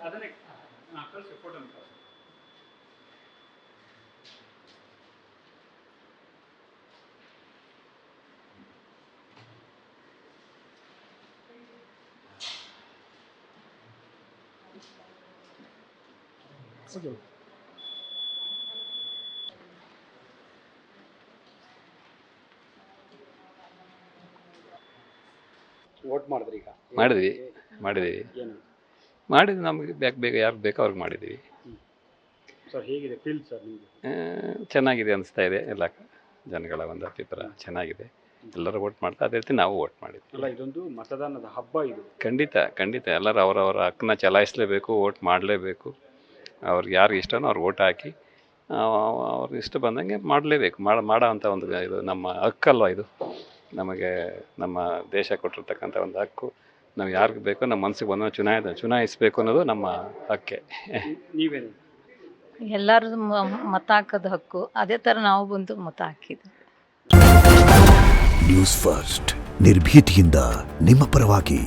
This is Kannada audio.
ಅದನ್ನೇ ಕಳಿಸಿ ಫೋಟೋ ಕಳಿಸಿ. ವೋಟ್ ಮಾಡಿದ್ರಿ ಈಗ? ಮಾಡಿದ್ವಿ ನಮಗೆ ಬೇಗ ಯಾರು ಬೇಕೋ ಅವ್ರಿಗೆ ಮಾಡಿದ್ದೀವಿ. ಸರ್ ಹೇಗಿದೆ ಫೀಲ್ ಸರ್ ನಿಮಗೆ? ಚೆನ್ನಾಗಿದೆ ಅನಿಸ್ತಾ ಇದೆ. ಎಲ್ಲ ಜನಗಳ ಒಂದು ಅಭಿಪ್ರಾಯ ಚೆನ್ನಾಗಿದೆ. ಎಲ್ಲರೂ ವೋಟ್ ಮಾಡ್ತಾ ಅದೇ ರೀತಿ ನಾವು ವೋಟ್ ಮಾಡಿದ್ವಿ. ಅಲ್ಲ, ಇದೊಂದು ಮತದಾನದ ಹಬ್ಬ ಇದು. ಖಂಡಿತ ಎಲ್ಲರೂ ಅವರವರ ಹಕ್ಕನ್ನ ಚಲಾಯಿಸಲೇಬೇಕು, ವೋಟ್ ಮಾಡಲೇಬೇಕು. ಅವ್ರಿಗೆ ಯಾರು ಇಷ್ಟನೋ ಅವ್ರು ವೋಟ್ ಹಾಕಿ ಅವ್ರಿಗೆ ಇಷ್ಟ ಬಂದಂಗೆ ಮಾಡಲೇಬೇಕು. ಮಾಡೋ ಅಂಥ ಒಂದು ಇದು ನಮ್ಮ ಹಕ್ಕಲ್ವ ಇದು. ನಮಗೆ ನಮ್ಮ ದೇಶ ಕೊಟ್ಟಿರ್ತಕ್ಕಂಥ ಒಂದು ಹಕ್ಕು. ನಾವು ಯಾರಿಗೆ ಬೇಕೋ ನಮ್ಮ ಮನಸ್ಸಿಗೆ ಬಂದ ಚುನಾಯಿಸಬೇಕು ಅನ್ನೋದು ನಮ್ಮ ಹಕ್ಕೆ. ನೀವೇನು? ಎಲ್ಲರೂ ಮತ ಹಾಕೋದು ಹಕ್ಕು. ಅದೇ ಥರ ನಾವು ಬಂದು ಮತ ಹಾಕಿದ್ವಿ. ನ್ಯೂಸ್ ಫಸ್ಟ್ ನಿರ್ಭೀತಿಯಿಂದ ನಿಮ್ಮ ಪರವಾಗಿ.